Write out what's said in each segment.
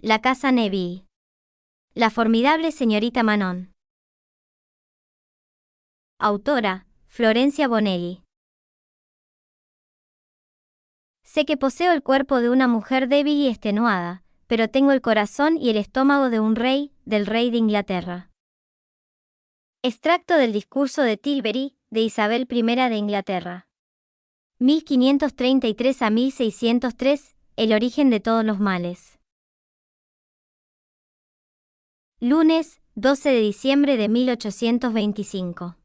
La casa Neville. La formidable señorita Manon. Autora, Florencia Bonelli. Sé que poseo el cuerpo de una mujer débil y extenuada, pero tengo el corazón y el estómago de un rey, del rey de Inglaterra. Extracto del discurso de Tilbury, de Isabel I de Inglaterra. 1533 a 1603, el origen de todos los males. Lunes, 12 de diciembre de 1825.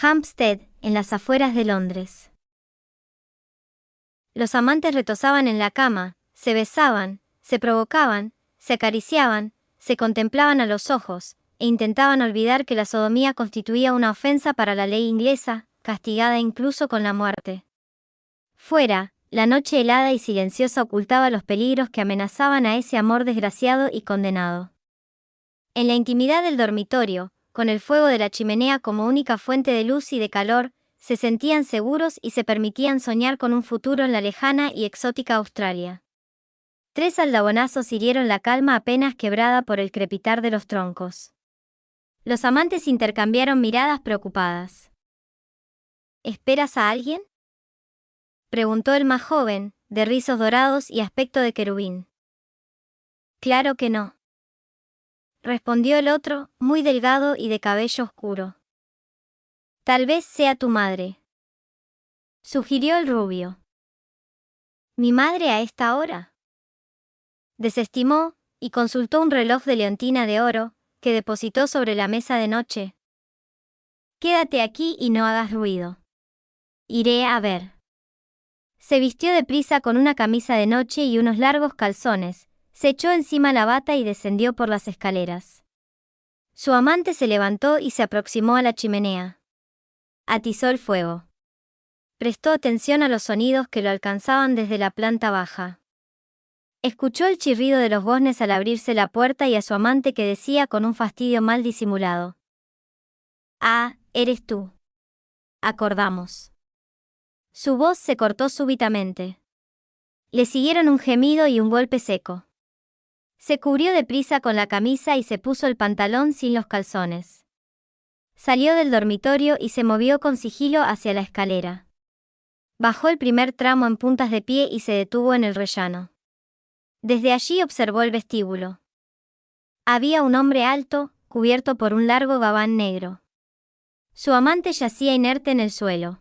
Hampstead, en las afueras de Londres. Los amantes retozaban en la cama, se besaban, se provocaban, se acariciaban, se contemplaban a los ojos, e intentaban olvidar que la sodomía constituía una ofensa para la ley inglesa, castigada incluso con la muerte. Fuera, la noche helada y silenciosa ocultaba los peligros que amenazaban a ese amor desgraciado y condenado. En la intimidad del dormitorio, con el fuego de la chimenea como única fuente de luz y de calor, se sentían seguros y se permitían soñar con un futuro en la lejana y exótica Australia. 3 aldabonazos hirieron la calma apenas quebrada por el crepitar de los troncos. Los amantes intercambiaron miradas preocupadas. ¿Esperas a alguien?, preguntó el más joven, de rizos dorados y aspecto de querubín. Claro que no, respondió el otro, muy delgado y de cabello oscuro. Tal vez sea tu madre, sugirió el rubio. ¿Mi madre a esta hora?, desestimó, y consultó un reloj de leontina de oro, que depositó sobre la mesa de noche. Quédate aquí y no hagas ruido. Iré a ver. Se vistió deprisa con una camisa de noche y unos largos calzones, se echó encima la bata y descendió por las escaleras. Su amante se levantó y se aproximó a la chimenea. Atizó el fuego. Prestó atención a los sonidos que lo alcanzaban desde la planta baja. Escuchó el chirrido de los goznes al abrirse la puerta y a su amante que decía con un fastidio mal disimulado: «Ah, eres tú. Acordamos». Su voz se cortó súbitamente. Le siguieron un gemido y un golpe seco. Se cubrió deprisa con la camisa y se puso el pantalón sin los calzones. Salió del dormitorio y se movió con sigilo hacia la escalera. Bajó el primer tramo en puntas de pie y se detuvo en el rellano. Desde allí observó el vestíbulo. Había un hombre alto, cubierto por un largo gabán negro. Su amante yacía inerte en el suelo.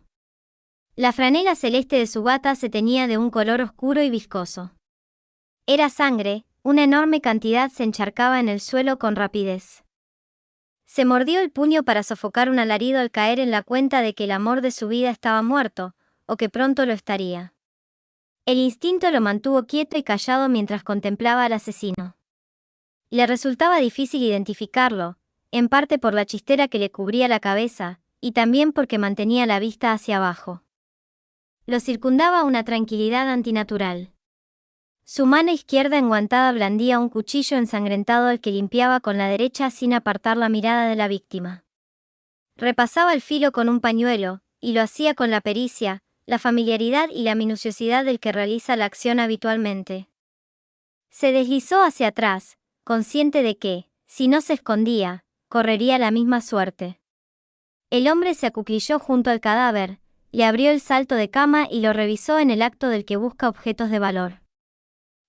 La franela celeste de su bata se teñía de un color oscuro y viscoso. Era sangre, una enorme cantidad se encharcaba en el suelo con rapidez. Se mordió el puño para sofocar un alarido al caer en la cuenta de que el amor de su vida estaba muerto, o que pronto lo estaría. El instinto lo mantuvo quieto y callado mientras contemplaba al asesino. Le resultaba difícil identificarlo, en parte por la chistera que le cubría la cabeza, y también porque mantenía la vista hacia abajo. Lo circundaba una tranquilidad antinatural. Su mano izquierda enguantada blandía un cuchillo ensangrentado al que limpiaba con la derecha sin apartar la mirada de la víctima. Repasaba el filo con un pañuelo, y lo hacía con la pericia, la familiaridad y la minuciosidad del que realiza la acción habitualmente. Se deslizó hacia atrás, consciente de que, si no se escondía, correría la misma suerte. El hombre se acuclilló junto al cadáver, le abrió el salto de cama y lo revisó en el acto del que busca objetos de valor.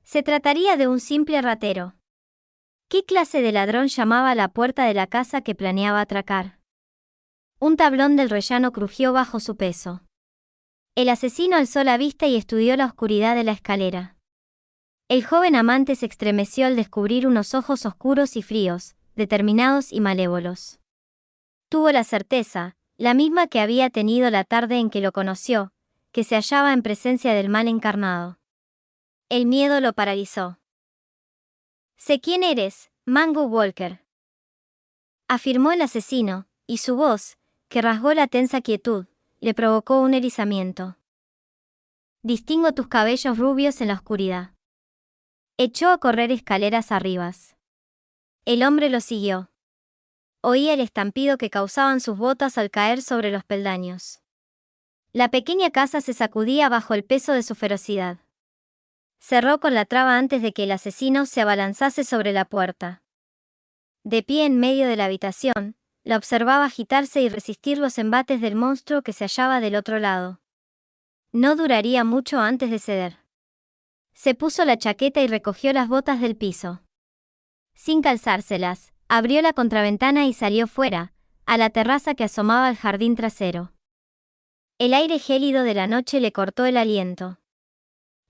Se trataría de un simple ratero. ¿Qué clase de ladrón llamaba a la puerta de la casa que planeaba atracar? Un tablón del rellano crujió bajo su peso. El asesino alzó la vista y estudió la oscuridad de la escalera. El joven amante se estremeció al descubrir unos ojos oscuros y fríos, determinados y malévolos. Tuvo la certeza, la misma que había tenido la tarde en que lo conoció, que se hallaba en presencia del mal encarnado. El miedo lo paralizó. «Sé quién eres, Mango Walker», afirmó el asesino, y su voz, que rasgó la tensa quietud, le provocó un erizamiento. «Distingo tus cabellos rubios en la oscuridad». Echó a correr escaleras arriba. El hombre lo siguió. Oía el estampido que causaban sus botas al caer sobre los peldaños. La pequeña casa se sacudía bajo el peso de su ferocidad. Cerró con la traba antes de que el asesino se abalanzase sobre la puerta. De pie en medio de la habitación, la observaba agitarse y resistir los embates del monstruo que se hallaba del otro lado. No duraría mucho antes de ceder. Se puso la chaqueta y recogió las botas del piso. Sin calzárselas, abrió la contraventana y salió fuera, a la terraza que asomaba al jardín trasero. El aire gélido de la noche le cortó el aliento.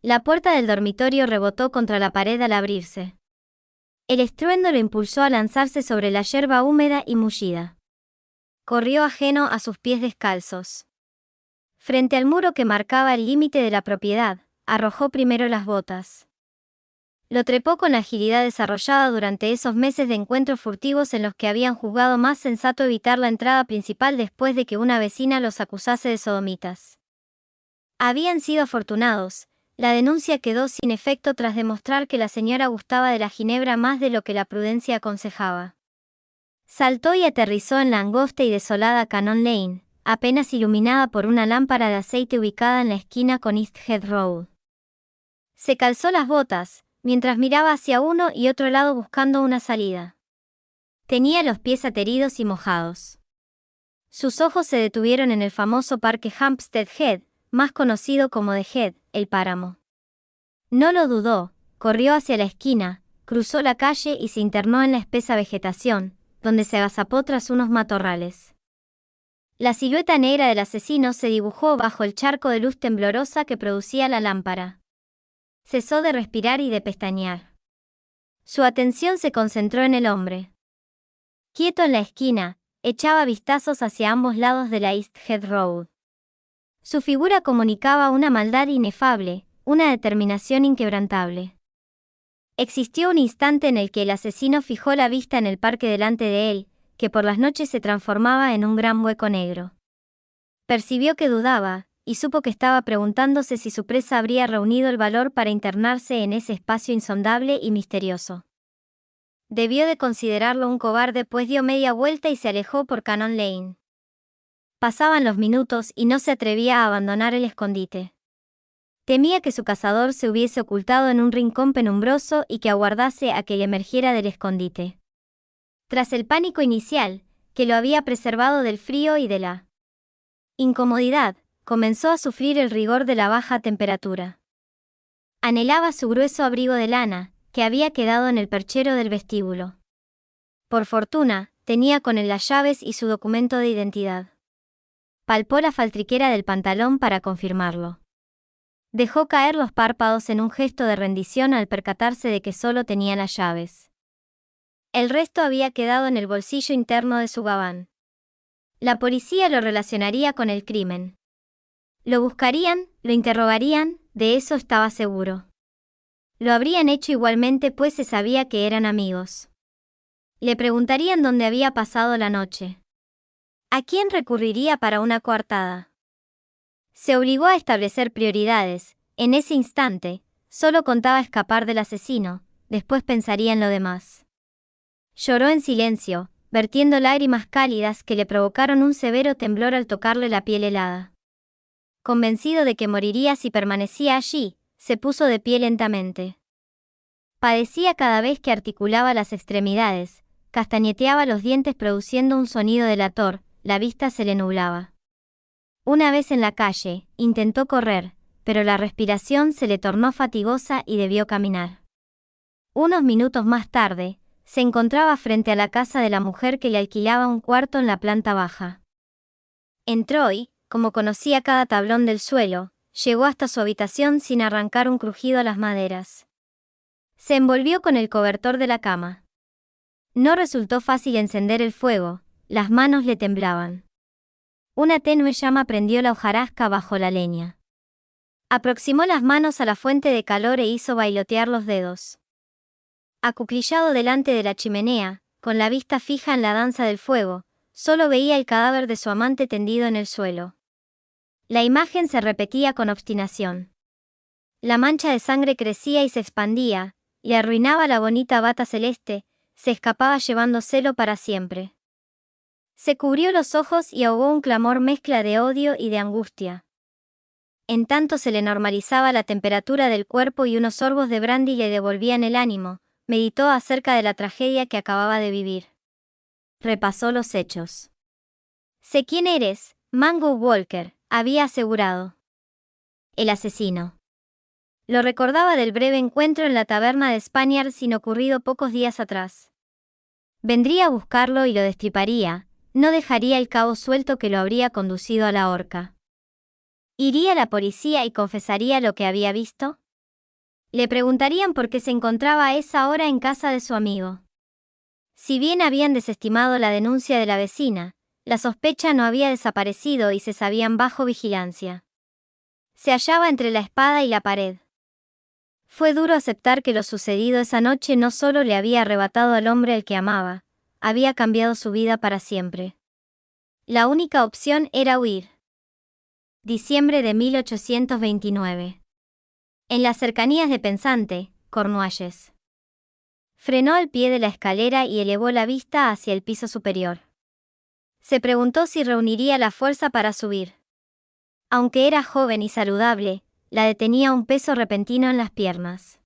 La puerta del dormitorio rebotó contra la pared al abrirse. El estruendo lo impulsó a lanzarse sobre la yerba húmeda y mullida. Corrió ajeno a sus pies descalzos. Frente al muro que marcaba el límite de la propiedad, arrojó primero las botas. Lo trepó con la agilidad desarrollada durante esos meses de encuentros furtivos en los que habían juzgado más sensato evitar la entrada principal después de que una vecina los acusase de sodomitas. Habían sido afortunados. La denuncia quedó sin efecto tras demostrar que la señora gustaba de la ginebra más de lo que la prudencia aconsejaba. Saltó y aterrizó en la angosta y desolada Cannon Lane, apenas iluminada por una lámpara de aceite ubicada en la esquina con East Head Road. Se calzó las botas, mientras miraba hacia uno y otro lado buscando una salida. Tenía los pies ateridos y mojados. Sus ojos se detuvieron en el famoso parque Hampstead Heath, más conocido como The Heath, el páramo. No lo dudó, corrió hacia la esquina, cruzó la calle y se internó en la espesa vegetación, donde se agazapó tras unos matorrales. La silueta negra del asesino se dibujó bajo el charco de luz temblorosa que producía la lámpara. Cesó de respirar y de pestañear. Su atención se concentró en el hombre. Quieto en la esquina, echaba vistazos hacia ambos lados de la East Head Road. Su figura comunicaba una maldad inefable, una determinación inquebrantable. Existió un instante en el que el asesino fijó la vista en el parque delante de él, que por las noches se transformaba en un gran hueco negro. Percibió que dudaba, y supo que estaba preguntándose si su presa habría reunido el valor para internarse en ese espacio insondable y misterioso. Debió de considerarlo un cobarde, pues dio media vuelta y se alejó por Cannon Lane. Pasaban los minutos y no se atrevía a abandonar el escondite. Temía que su cazador se hubiese ocultado en un rincón penumbroso y que aguardase a que emergiera del escondite. Tras el pánico inicial, que lo había preservado del frío y de la incomodidad, comenzó a sufrir el rigor de la baja temperatura. Anhelaba su grueso abrigo de lana, que había quedado en el perchero del vestíbulo. Por fortuna, tenía con él las llaves y su documento de identidad. Palpó la faltriquera del pantalón para confirmarlo. Dejó caer los párpados en un gesto de rendición al percatarse de que solo tenía las llaves. El resto había quedado en el bolsillo interno de su gabán. La policía lo relacionaría con el crimen. Lo buscarían, lo interrogarían, de eso estaba seguro. Lo habrían hecho igualmente, pues se sabía que eran amigos. Le preguntarían dónde había pasado la noche. ¿A quién recurriría para una coartada? Se obligó a establecer prioridades. En ese instante, solo contaba escapar del asesino, después pensaría en lo demás. Lloró en silencio, vertiendo lágrimas cálidas que le provocaron un severo temblor al tocarle la piel helada. Convencido de que moriría si permanecía allí, se puso de pie lentamente. Padecía cada vez que articulaba las extremidades, castañeteaba los dientes produciendo un sonido delator, la vista se le nublaba. Una vez en la calle, intentó correr, pero la respiración se le tornó fatigosa y debió caminar. Unos minutos más tarde, se encontraba frente a la casa de la mujer que le alquilaba un cuarto en la planta baja. Entró y, como conocía cada tablón del suelo, llegó hasta su habitación sin arrancar un crujido a las maderas. Se envolvió con el cobertor de la cama. No resultó fácil encender el fuego, las manos le temblaban. Una tenue llama prendió la hojarasca bajo la leña. Aproximó las manos a la fuente de calor e hizo bailotear los dedos. Acuclillado delante de la chimenea, con la vista fija en la danza del fuego, solo veía el cadáver de su amante tendido en el suelo. La imagen se repetía con obstinación. La mancha de sangre crecía y se expandía, y arruinaba la bonita bata celeste, se escapaba llevándoselo para siempre. Se cubrió los ojos y ahogó un clamor mezcla de odio y de angustia. en tanto se le normalizaba la temperatura del cuerpo y unos sorbos de brandy le devolvían el ánimo, meditó acerca de la tragedia que acababa de vivir. Repasó los hechos. Sé quién eres, Mango Walker, había asegurado. El asesino. Lo recordaba del breve encuentro en la taberna de Spaniard sin ocurrido pocos días atrás. Vendría a buscarlo y lo destriparía, no dejaría el cabo suelto que lo habría conducido a la horca. ¿Iría a la policía y confesaría lo que había visto? Le preguntarían por qué se encontraba a esa hora en casa de su amigo. Si bien habían desestimado la denuncia de la vecina, la sospecha no había desaparecido y se sabían bajo vigilancia. Se hallaba entre la espada y la pared. Fue duro aceptar que lo sucedido esa noche no solo le había arrebatado al hombre al que amaba, había cambiado su vida para siempre. La única opción era huir. Diciembre de 1829. En las cercanías de Pensante, Cornualles. Frenó al pie de la escalera y elevó la vista hacia el piso superior. Se preguntó si reuniría la fuerza para subir. Aunque era joven y saludable, la detenía un peso repentino en las piernas.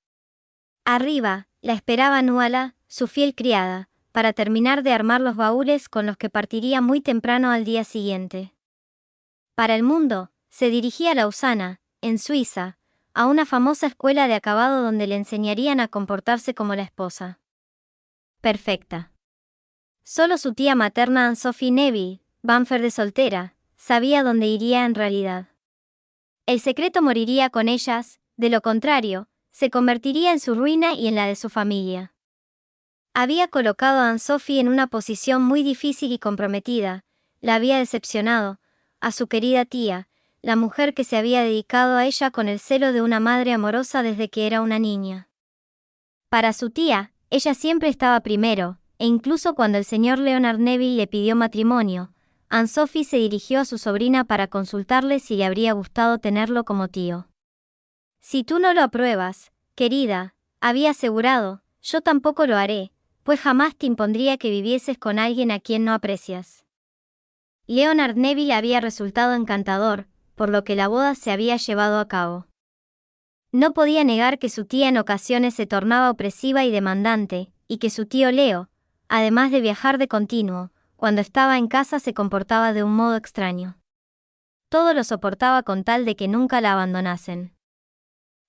Arriba, la esperaba Nuala, su fiel criada, para terminar de armar los baúles con los que partiría muy temprano al día siguiente. Para el mundo, se dirigía a Lausana, en Suiza, a una famosa escuela de acabado donde le enseñarían a comportarse como la esposa perfecta. Solo su tía materna Anne-Sophie Neville, Banfer de soltera, sabía dónde iría en realidad. El secreto moriría con ellas, de lo contrario, se convertiría en su ruina y en la de su familia. Había colocado a Anne-Sophie en una posición muy difícil y comprometida, la había decepcionado, a su querida tía, la mujer que se había dedicado a ella con el celo de una madre amorosa desde que era una niña. Para su tía, ella siempre estaba primero, e incluso cuando el señor Leonard Neville le pidió matrimonio, Anne-Sophie se dirigió a su sobrina para consultarle si le habría gustado tenerlo como tío. Si tú no lo apruebas, querida, había asegurado, yo tampoco lo haré, pues jamás te impondría que vivieses con alguien a quien no aprecias. Leonard Neville había resultado encantador, por lo que la boda se había llevado a cabo. No podía negar que su tía en ocasiones se tornaba opresiva y demandante, y que su tío Leo, además de viajar de continuo, cuando estaba en casa se comportaba de un modo extraño. Todo lo soportaba con tal de que nunca la abandonasen.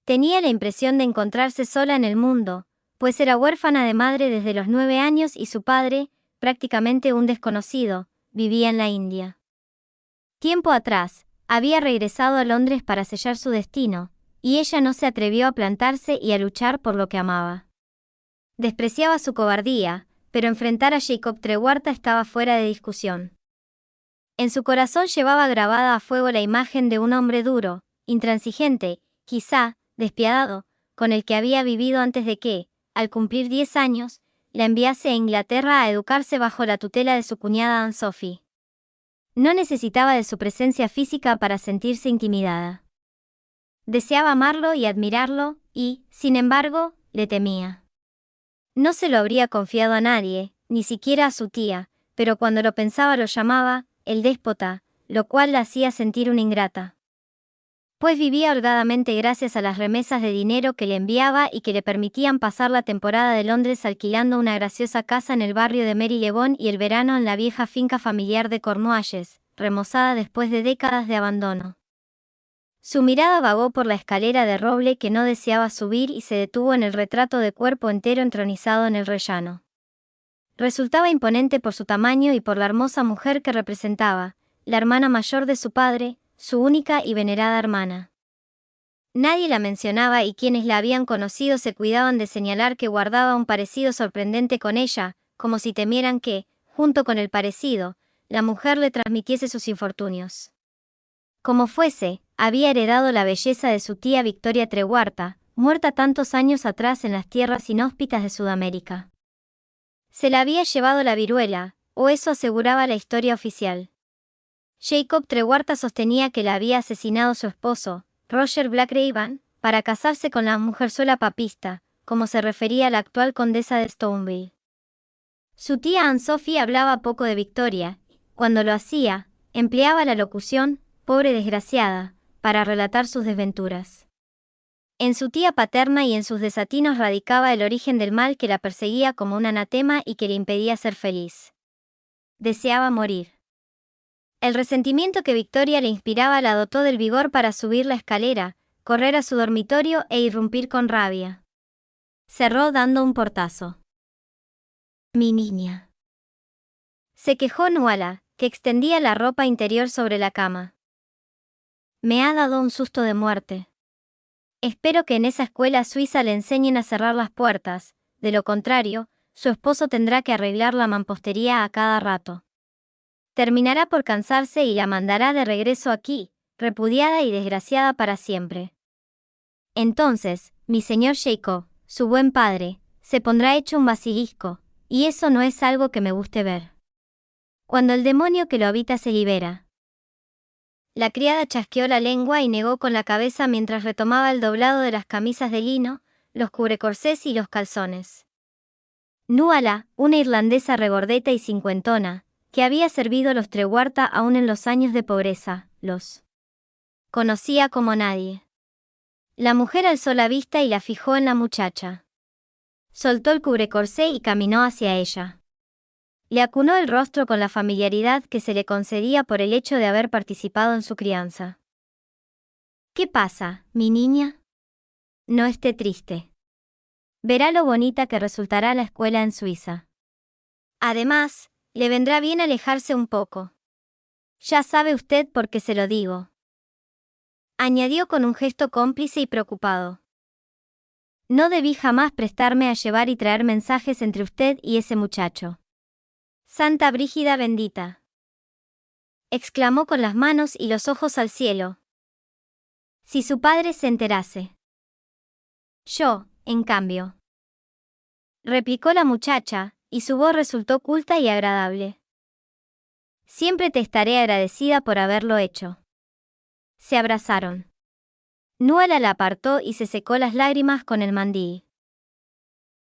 Tenía la impresión de encontrarse sola en el mundo, pues era huérfana de madre desde los 9 años y su padre, prácticamente un desconocido, vivía en la India. Tiempo atrás, había regresado a Londres para sellar su destino, y ella no se atrevió a plantarse y a luchar por lo que amaba. Despreciaba su cobardía, pero enfrentar a Jacob Treguarta estaba fuera de discusión. En su corazón llevaba grabada a fuego la imagen de un hombre duro, intransigente, quizá, despiadado, con el que había vivido antes de que, al cumplir 10 años, la enviase a Inglaterra a educarse bajo la tutela de su cuñada Anne-Sophie. No necesitaba de su presencia física para sentirse intimidada. Deseaba amarlo y admirarlo, y, sin embargo, le temía. No se lo habría confiado a nadie, ni siquiera a su tía, pero cuando lo pensaba lo llamaba, el déspota, lo cual la hacía sentir una ingrata. Pues vivía holgadamente gracias a las remesas de dinero que le enviaba y que le permitían pasar la temporada de Londres alquilando una graciosa casa en el barrio de Marylebone y el verano en la vieja finca familiar de Cornualles, remozada después de décadas de abandono. Su mirada vagó por la escalera de roble que no deseaba subir y se detuvo en el retrato de cuerpo entero entronizado en el rellano. Resultaba imponente por su tamaño y por la hermosa mujer que representaba, la hermana mayor de su padre, su única y venerada hermana. Nadie la mencionaba y quienes la habían conocido se cuidaban de señalar que guardaba un parecido sorprendente con ella, como si temieran que, junto con el parecido, la mujer le transmitiese sus infortunios. Como fuese, había heredado la belleza de su tía Victoria Treguarta, muerta tantos años atrás en las tierras inhóspitas de Sudamérica. Se la había llevado la viruela, o eso aseguraba la historia oficial. Jacob Treguarta sostenía que la había asesinado su esposo, Roger Blackraven, para casarse con la mujerzuela papista, como se refería a la actual condesa de Stoneville. Su tía Anne-Sophie hablaba poco de Victoria, cuando lo hacía, empleaba la locución, pobre desgraciada, para relatar sus desventuras. En su tía paterna y en sus desatinos radicaba el origen del mal que la perseguía como un anatema y que le impedía ser feliz. Deseaba morir. El resentimiento que Victoria le inspiraba la dotó del vigor para subir la escalera, correr a su dormitorio e irrumpir con rabia. Cerró dando un portazo. «Mi niña», se quejó Nuala, que extendía la ropa interior sobre la cama. «Me ha dado un susto de muerte. Espero que en esa escuela suiza le enseñen a cerrar las puertas, de lo contrario, su esposo tendrá que arreglar la mampostería a cada rato. Terminará por cansarse y la mandará de regreso aquí, repudiada y desgraciada para siempre. Entonces, mi señor Jacob, su buen padre, se pondrá hecho un basilisco, y eso no es algo que me guste ver. Cuando el demonio que lo habita se libera». La criada chasqueó la lengua y negó con la cabeza mientras retomaba el doblado de las camisas de lino, los cubrecorsés y los calzones. Nuala, una irlandesa regordeta y cincuentona, que había servido los Treguarta aún en los años de pobreza, los conocía como nadie. La mujer alzó la vista y la fijó en la muchacha. Soltó el cubrecorsé y caminó hacia ella. Le acunó el rostro con la familiaridad que se le concedía por el hecho de haber participado en su crianza. «¿Qué pasa, mi niña? No esté triste. Verá lo bonita que resultará la escuela en Suiza. Además, le vendrá bien alejarse un poco. Ya sabe usted por qué se lo digo», añadió con un gesto cómplice y preocupado. «No debí jamás prestarme a llevar y traer mensajes entre usted y ese muchacho. Santa Brígida bendita», exclamó con las manos y los ojos al cielo. «Si su padre se enterase». «Yo, en cambio», replicó la muchacha, y su voz resultó culta y agradable. «Siempre te estaré agradecida por haberlo hecho». Se abrazaron. Nuala la apartó y se secó las lágrimas con el mandil.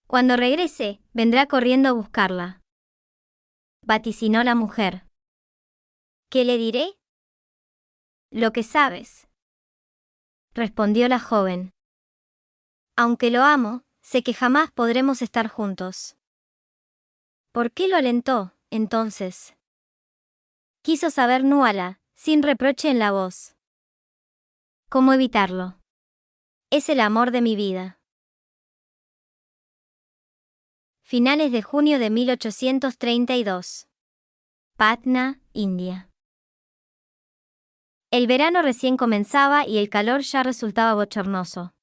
«Cuando regrese, vendrá corriendo a buscarla», vaticinó la mujer. «¿Qué le diré?» «Lo que sabes», respondió la joven. «Aunque lo amo, sé que jamás podremos estar juntos». ¿Por qué lo alentó, entonces? Quiso saber Nuala, sin reproche en la voz. ¿Cómo evitarlo? Es el amor de mi vida. Finales de junio de 1832. Patna, India. El verano recién comenzaba y el calor ya resultaba bochornoso.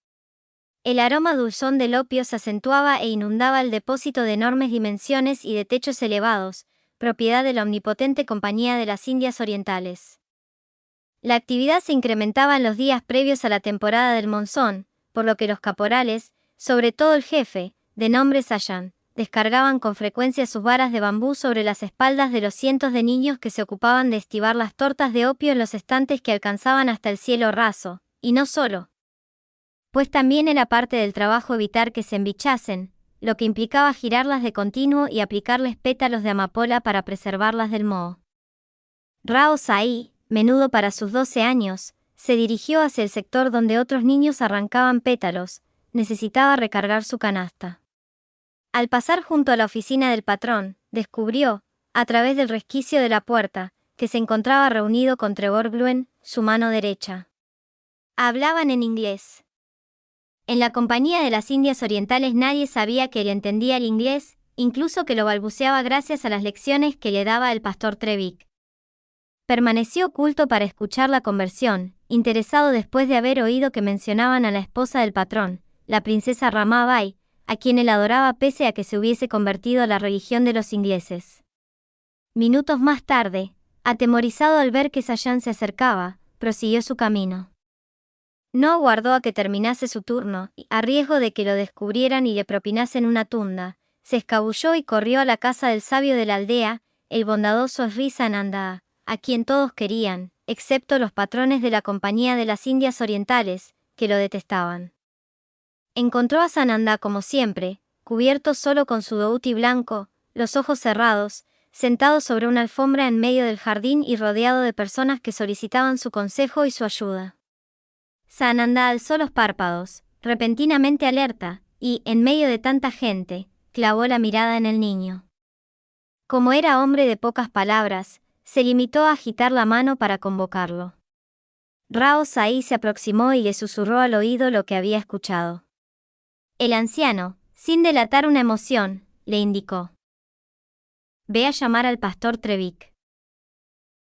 El aroma dulzón del opio se acentuaba e inundaba el depósito de enormes dimensiones y de techos elevados, propiedad de la omnipotente Compañía de las Indias Orientales. La actividad se incrementaba en los días previos a la temporada del monzón, por lo que los caporales, sobre todo el jefe, de nombre Sayan, descargaban con frecuencia sus varas de bambú sobre las espaldas de los cientos de niños que se ocupaban de estibar las tortas de opio en los estantes que alcanzaban hasta el cielo raso, y no solo. Pues también era parte del trabajo evitar que se embichasen, lo que implicaba girarlas de continuo y aplicarles pétalos de amapola para preservarlas del moho. Rao Sai, menudo para sus 12 años, se dirigió hacia el sector donde otros niños arrancaban pétalos, necesitaba recargar su canasta. Al pasar junto a la oficina del patrón, descubrió, a través del resquicio de la puerta, que se encontraba reunido con Trevor Gluen, su mano derecha. Hablaban en inglés. En la Compañía de las Indias Orientales nadie sabía que él entendía el inglés, incluso que lo balbuceaba gracias a las lecciones que le daba el pastor Trevick. Permaneció oculto para escuchar la conversión, interesado después de haber oído que mencionaban a la esposa del patrón, la princesa Ramabai, a quien él adoraba pese a que se hubiese convertido a la religión de los ingleses. Minutos más tarde, atemorizado al ver que Sayan se acercaba, prosiguió su camino. No aguardó a que terminase su turno, y, a riesgo de que lo descubrieran y le propinasen una tunda, se escabulló y corrió a la casa del sabio de la aldea, el bondadoso Sri Sananda, a quien todos querían, excepto los patrones de la Compañía de las Indias Orientales, que lo detestaban. Encontró a Sananda como siempre, cubierto solo con su dhoti blanco, los ojos cerrados, sentado sobre una alfombra en medio del jardín y rodeado de personas que solicitaban su consejo y su ayuda. Sananda alzó los párpados, repentinamente alerta, y, en medio de tanta gente, clavó la mirada en el niño. Como era hombre de pocas palabras, se limitó a agitar la mano para convocarlo. Rao Sai se aproximó y le susurró al oído lo que había escuchado. El anciano, sin delatar una emoción, le indicó: «Ve a llamar al pastor Trevik».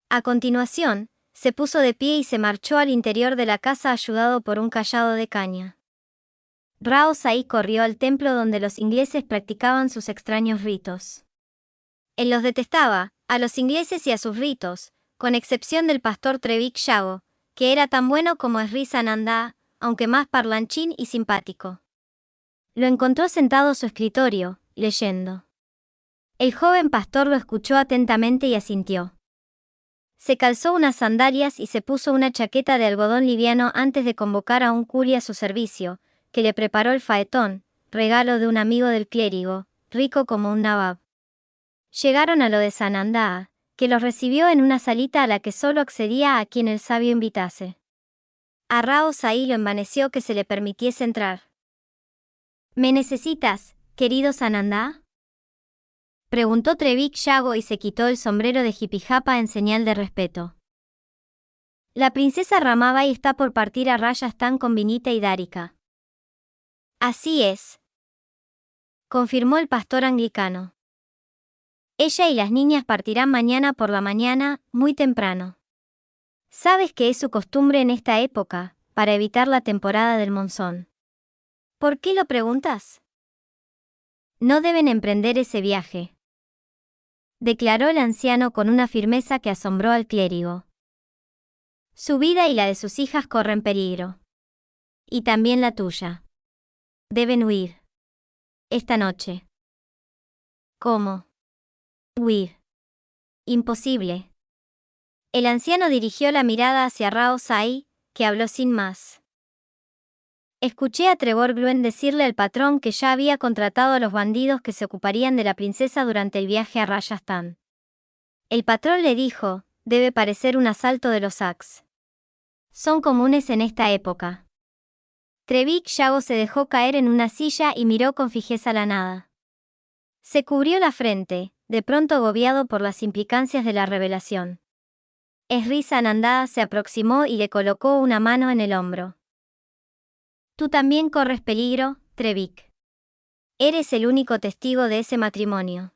A continuación, se puso de pie y se marchó al interior de la casa ayudado por un cayado de caña. Rao Sai corrió al templo donde los ingleses practicaban sus extraños ritos. Él los detestaba, a los ingleses y a sus ritos, con excepción del pastor Trevik Yago, que era tan bueno como Sri Sananda, aunque más parlanchín y simpático. Lo encontró sentado a su escritorio, leyendo. El joven pastor lo escuchó atentamente y asintió. Se calzó unas sandalias y se puso una chaqueta de algodón liviano antes de convocar a un curi a su servicio, que le preparó el faetón, regalo de un amigo del clérigo, rico como un nabab. Llegaron a lo de Sananda, que los recibió en una salita a la que solo accedía a quien el sabio invitase. A Rao Sai lo envaneció que se le permitiese entrar. «¿Me necesitas, querido Sananda?», preguntó Trevik Yago y se quitó el sombrero de jipijapa en señal de respeto. «La princesa Ramabai está por partir a Rajasthan con Vinita y Dharika». «Así es», confirmó el pastor anglicano. «Ella y las niñas partirán mañana por la mañana, muy temprano. Sabes que es su costumbre en esta época, para evitar la temporada del monzón». «¿Por qué lo preguntas?». «No deben emprender ese viaje», declaró el anciano con una firmeza que asombró al clérigo. «Su vida y la de sus hijas corren peligro. Y también la tuya. Deben huir. Esta noche». «¿Cómo? Huir. Imposible». El anciano dirigió la mirada hacia Rao Sai, que habló sin más. «Escuché a Trevor Gluen decirle al patrón que ya había contratado a los bandidos que se ocuparían de la princesa durante el viaje a Rajasthan. El patrón le dijo, debe parecer un asalto de los Aks. Son comunes en esta época». Trevik Yago se dejó caer en una silla y miró con fijeza la nada. Se cubrió la frente, de pronto agobiado por las implicancias de la revelación. Sri Sananda se aproximó y le colocó una mano en el hombro. «Tú también corres peligro, Trevik. Eres el único testigo de ese matrimonio».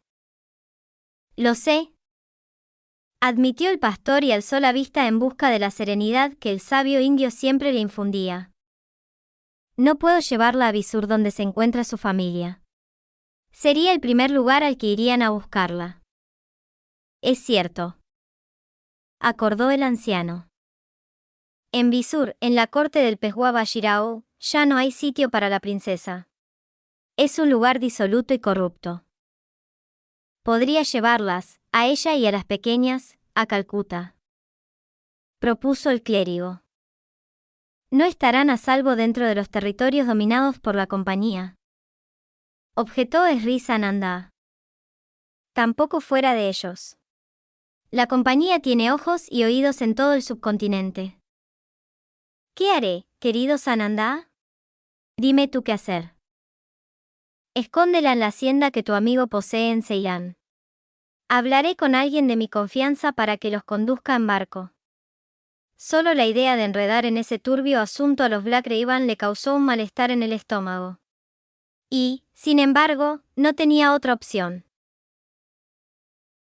«Lo sé», admitió el pastor y alzó la vista en busca de la serenidad que el sabio indio siempre le infundía. «No puedo llevarla a Visur donde se encuentra su familia. Sería el primer lugar al que irían a buscarla». «Es cierto», acordó el anciano. «En Visur, en la corte del Peshwa Bajirao, ya no hay sitio para la princesa. Es un lugar disoluto y corrupto. Podría llevarlas, a ella y a las pequeñas, a Calcuta», propuso el clérigo. «No estarán a salvo dentro de los territorios dominados por la compañía», objetó Sri Sananda. «Tampoco fuera de ellos. La compañía tiene ojos y oídos en todo el subcontinente». «¿Qué haré, querido Sananda?». «Dime tú qué hacer». «Escóndela en la hacienda que tu amigo posee en Ceilán. Hablaré con alguien de mi confianza para que los conduzca en barco». Solo la idea de enredar en ese turbio asunto a los Black Raven le causó un malestar en el estómago. Y, sin embargo, no tenía otra opción.